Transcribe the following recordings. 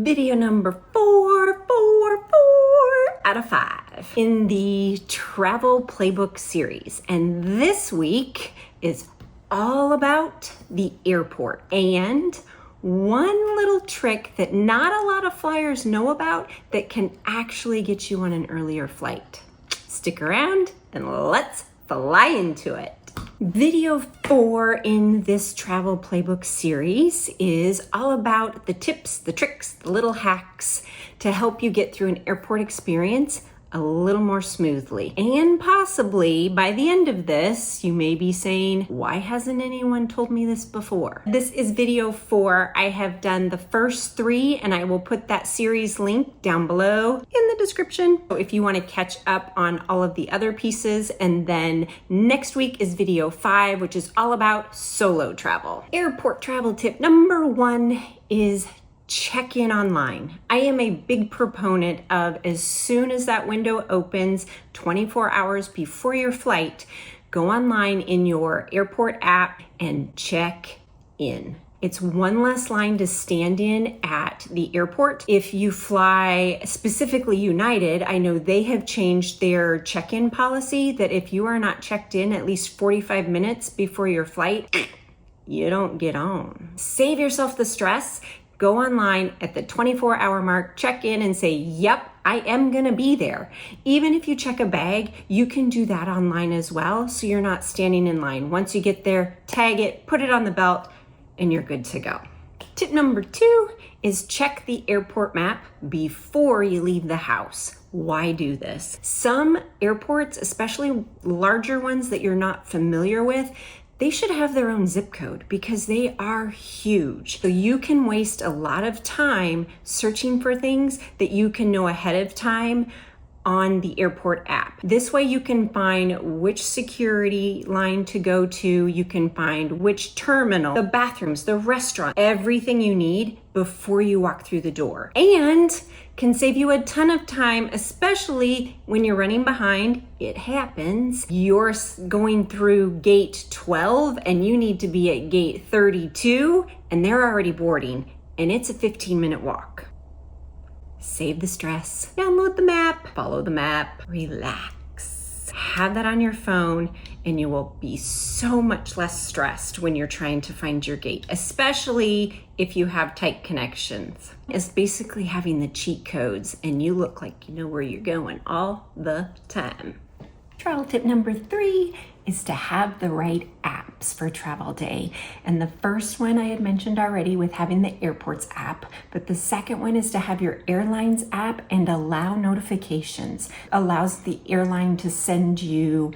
Video number 4 out of 5 in the travel playbook series. And this week is all about the airport and one little trick that not a lot of flyers know about that can actually get you on an earlier flight. Stick around and let's fly into it. Video 4 in this travel playbook series is all about the tips, the tricks, the little hacks to help you get through an airport experience a little more smoothly. And possibly by the end of this, you may be saying, why hasn't anyone told me this before? This is video 4. I have done the first 3 and I will put that series link down below in the description. So if you want to catch up on all of the other pieces, and then next week is video 5, which is all about solo travel. Airport travel tip number 1 is check in online. I am a big proponent of, as soon as that window opens 24 hours before your flight, go online in your airport app and check in. It's one less line to stand in at the airport. If you fly specifically United, I know they have changed their check-in policy that if you are not checked in at least 45 minutes before your flight, you don't get on. Save yourself the stress. Go online at the 24-hour mark, check in and say, yep, I am gonna be there. Even if you check a bag, you can do that online as well, so you're not standing in line. Once you get there, tag it, put it on the belt, and you're good to go. Tip number 2 is check the airport map before you leave the house. Why do this? Some airports, especially larger ones that you're not familiar with, they should have their own zip code because they are huge. So you can waste a lot of time searching for things that you can know ahead of time on the airport app. This way you can find which security line to go to, you can find which terminal, the bathrooms, the restaurant, everything you need before you walk through the door. And can save you a ton of time, especially when you're running behind. It happens. You're going through gate 12 and you need to be at gate 32 and they're already boarding and it's a 15-minute walk. Save the stress. Download the map, follow the map, relax. Have that on your phone and you will be so much less stressed when you're trying to find your gate, especially if you have tight connections. It's basically having the cheat codes and you look like you know where you're going all the time. Travel tip number 3 is to have the right apps for travel day. And the first one I had mentioned already with having the airports app, but the second one is to have your airlines app and allow notifications. Allows the airline to send you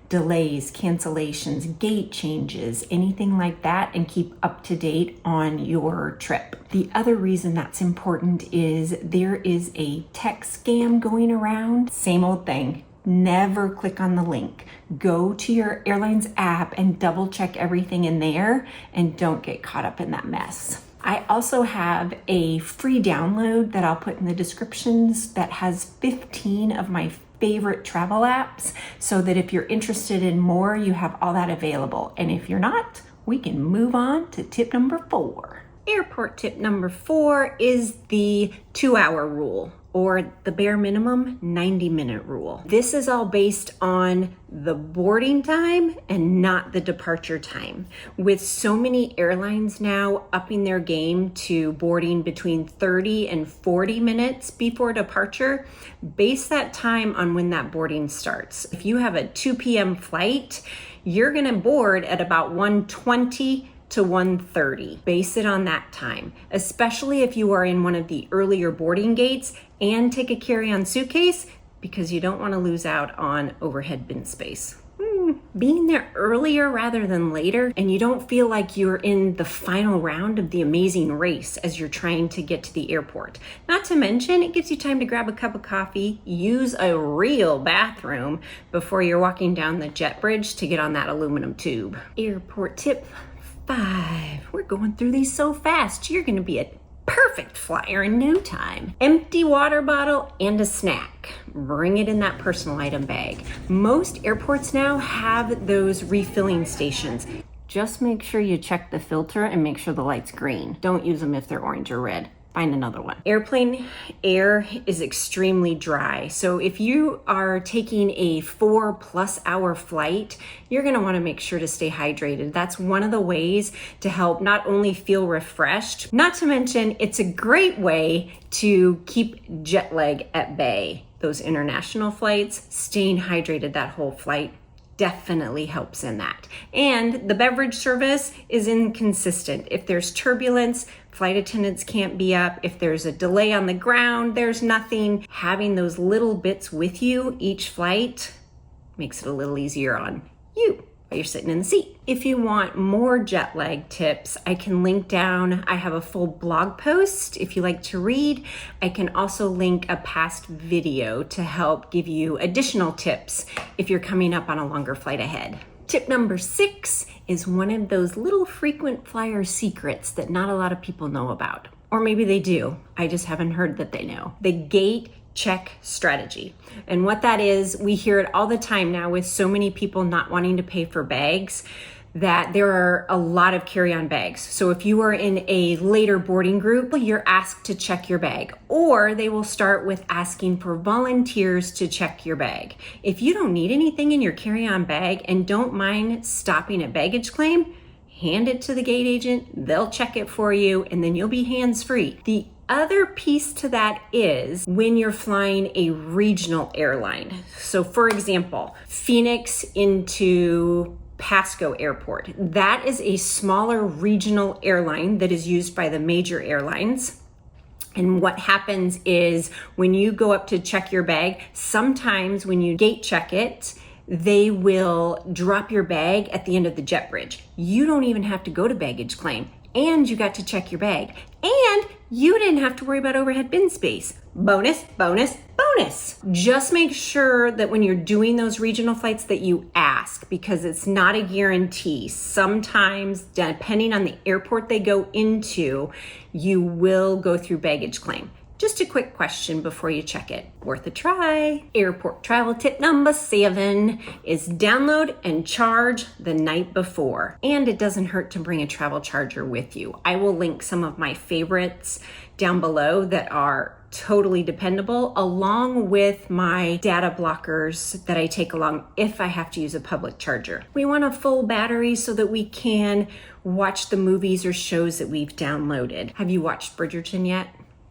delays, cancellations, gate changes, anything like that, and keep up to date on your trip. The other reason that's important is there is a tech scam going around. Same old thing. Never click on the link. Go to your airline's app and double check everything in there and don't get caught up in that mess. I also have a free download that I'll put in the descriptions that has 15 of my favorite travel apps, so that if you're interested in more, you have all that available. And if you're not, we can move on to tip number 4. Airport tip number 4 is the 2-hour rule, or the bare minimum 90-minute rule. This is all based on the boarding time and not the departure time. With so many airlines now upping their game to boarding between 30 and 40 minutes before departure, base that time on when that boarding starts. If you have a 2 p.m. flight, you're gonna board at about 1:20 to 1:30. Base it on that time, especially if you are in one of the earlier boarding gates, and take a carry-on suitcase because you don't want to lose out on overhead bin space. Being there earlier rather than later, and you don't feel like you're in the final round of the amazing race as you're trying to get to the airport. Not to mention, it gives you time to grab a cup of coffee, use a real bathroom before you're walking down the jet bridge to get on that aluminum tube. Airport tip 5. We're going through these so fast. You're gonna be a perfect flyer in no time. Empty water bottle and a snack. Bring it in that personal item bag. Most airports now have those refilling stations. Just make sure you check the filter and make sure the light's green. Don't use them if they're orange or red. find another one. Airplane air is extremely dry. So if you are taking a 4+ hour flight, you're gonna wanna make sure to stay hydrated. That's one of the ways to help not only feel refreshed, not to mention it's a great way to keep jet lag at bay. Those international flights, staying hydrated that whole flight definitely helps in that. And the beverage service is inconsistent. If there's turbulence, flight attendants can't be up. If there's a delay on the ground, there's nothing. Having those little bits with you each flight makes it a little easier on you while you're sitting in the seat. If you want more jet lag tips, I can link down. I have a full blog post if you like to read. I can also link a past video to help give you additional tips if you're coming up on a longer flight ahead. Tip number 6 is one of those little frequent flyer secrets that not a lot of people know about. Or maybe they do. I just haven't heard that they know. The gate check strategy. And what that is, we hear it all the time now with so many people not wanting to pay for bags, that there are a lot of carry-on bags. So if you are in a later boarding group, you're asked to check your bag, or they will start with asking for volunteers to check your bag. If you don't need anything in your carry-on bag and don't mind stopping at baggage claim, hand it to the gate agent, they'll check it for you, and then you'll be hands-free. The other piece to that is when you're flying a regional airline. So for example, Phoenix into Pasco Airport. That is a smaller regional airline that is used by the major airlines. And what happens is when you go up to check your bag, sometimes when you gate check it, they will drop your bag at the end of the jet bridge. You don't even have to go to baggage claim, and you got to check your bag. And you didn't have to worry about overhead bin space. Bonus, bonus, bonus. Just make sure that when you're doing those regional flights that you ask, because it's not a guarantee. Sometimes, depending on the airport they go into, you will go through baggage claim. Just a quick question before you check it. Worth a try. Airport travel tip number 7 is download and charge the night before. And it doesn't hurt to bring a travel charger with you. I will link some of my favorites down below that are totally dependable, along with my data blockers that I take along if I have to use a public charger. We want a full battery so that we can watch the movies or shows that we've downloaded. Have you watched Bridgerton yet?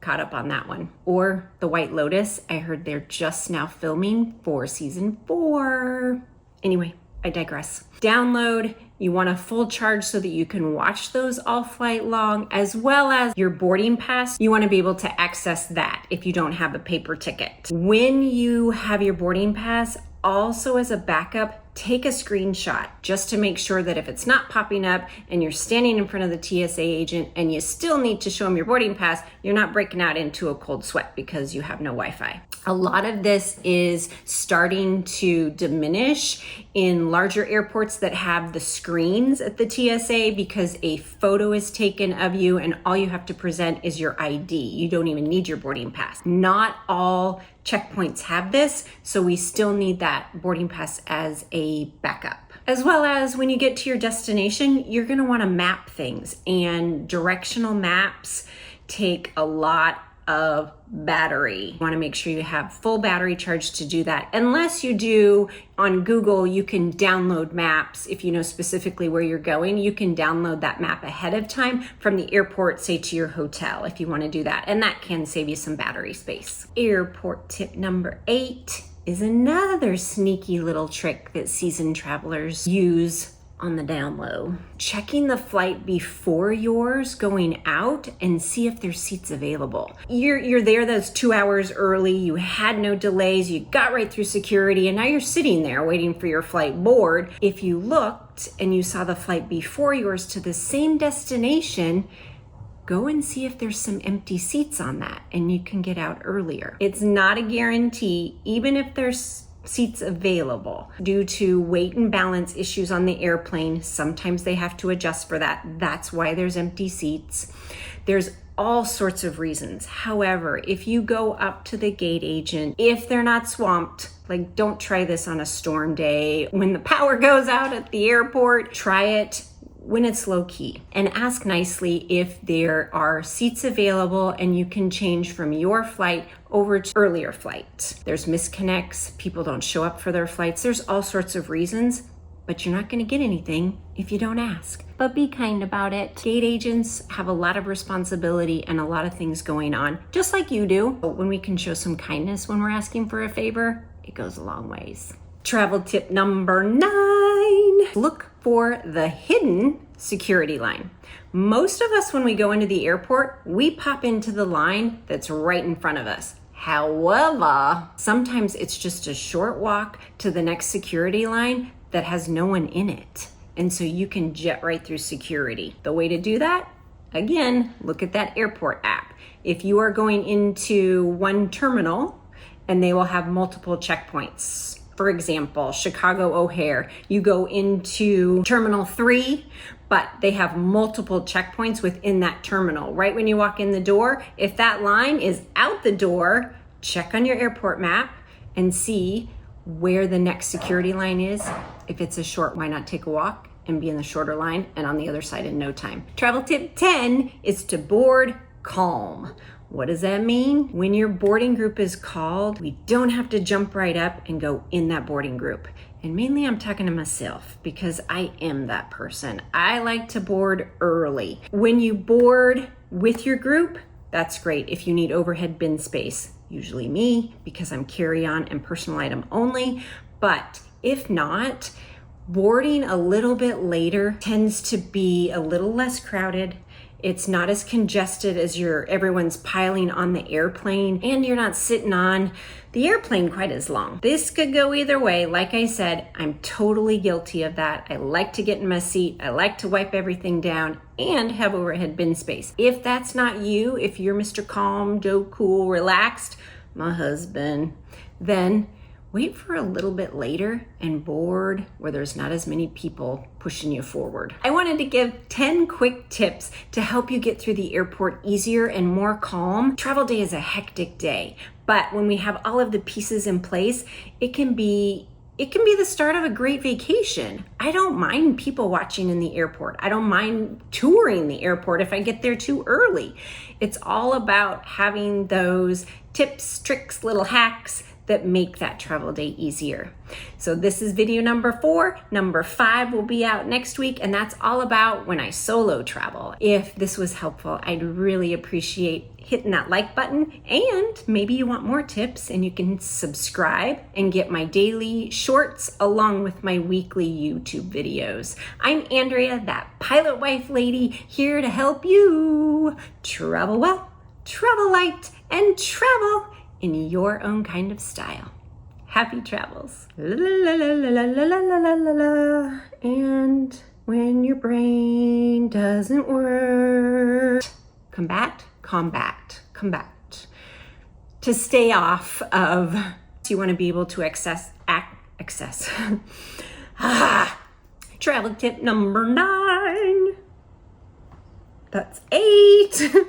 Caught up on that one. Or The White Lotus. I heard they're just now filming for season 4. Anyway, I digress. Download. You want a full charge so that you can watch those all flight long, as well as your boarding pass. You want to be able to access that if you don't have a paper ticket. When you have your boarding pass, also as a backup, take a screenshot just to make sure that if it's not popping up and you're standing in front of the TSA agent and you still need to show them your boarding pass, you're not breaking out into a cold sweat because you have no Wi-Fi. A lot of this is starting to diminish in larger airports that have the screens at the TSA because a photo is taken of you and all you have to present is your ID. You don't even need your boarding pass. Not all checkpoints have this, so we still need that boarding pass as a backup. As well as when you get to your destination, you're gonna wanna map things, and directional maps take a lot of battery. You wanna make sure you have full battery charge to do that. Unless you do on Google, you can download maps. If you know specifically where you're going, you can download that map ahead of time from the airport, say to your hotel, if you wanna do that. And that can save you some battery space. Airport tip number 8 is another sneaky little trick that seasoned travelers use on the down low. Checking the flight before yours going out and see if there's seats available. You're there those 2 hours early, you had no delays, you got right through security, and now you're sitting there waiting for your flight board. If you looked and you saw the flight before yours to the same destination, go and see if there's some empty seats on that and you can get out earlier. It's not a guarantee, even if there's seats available. Due to weight and balance issues on the airplane, sometimes they have to adjust for that. That's why there's empty seats. There's all sorts of reasons. However, if you go up to the gate agent, if they're not swamped, like don't try this on a storm day when the power goes out at the airport, try it when it's low key, and ask nicely if there are seats available and you can change from your flight over to earlier flight. There's misconnects, people don't show up for their flights. There's all sorts of reasons, but you're not going to get anything if you don't ask. But be kind about it. Gate agents have a lot of responsibility and a lot of things going on, just like you do. But when we can show some kindness when we're asking for a favor, it goes a long ways. Travel tip number 9. Look for the hidden security line. Most of us, when we go into the airport, we pop into the line that's right in front of us. However, sometimes it's just a short walk to the next security line that has no one in it. And so you can jet right through security. The way to do that, again, look at that airport app. If you are going into one terminal, and they will have multiple checkpoints. For example, Chicago O'Hare, you go into Terminal 3, but they have multiple checkpoints within that terminal. Right when you walk in the door, if that line is out the door, check on your airport map and see where the next security line is. If it's a short, why not take a walk and be in the shorter line and on the other side in no time? Travel tip 10 is to board calm. What does that mean? When your boarding group is called, we don't have to jump right up and go in that boarding group. And mainly I'm talking to myself because I am that person. I like to board early. When you board with your group, that's great if you need overhead bin space. Usually me, because I'm carry-on and personal item only. But if not, boarding a little bit later tends to be a little less crowded. It's not as congested as everyone's piling on the airplane, and you're not sitting on the airplane quite as long. This could go either way. Like I said, I'm totally guilty of that. I like to get in my seat. I like to wipe everything down and have overhead bin space. If that's not you, if you're Mr. Calm, Joe Cool, relaxed, my husband, then wait for a little bit later and board where there's not as many people pushing you forward. I wanted to give 10 quick tips to help you get through the airport easier and more calm. Travel day is a hectic day, but when we have all of the pieces in place, it can be the start of a great vacation. I don't mind people watching in the airport. I don't mind touring the airport if I get there too early. It's all about having those tips, tricks, little hacks that make that travel day easier. So this is video number 4. Number 5 will be out next week, and that's all about when I solo travel. If this was helpful, I'd really appreciate hitting that like button, and maybe you want more tips and you can subscribe and get my daily shorts along with my weekly YouTube videos. I'm Andrea, that pilot wife lady, here to help you travel well, travel light, and travel in your own kind of style. Happy travels. La, la, la, la, la, la, la, la, la, la. And when your brain doesn't work, combat. To stay off of, you want to be able to access. Travel tip number 9. That's 8.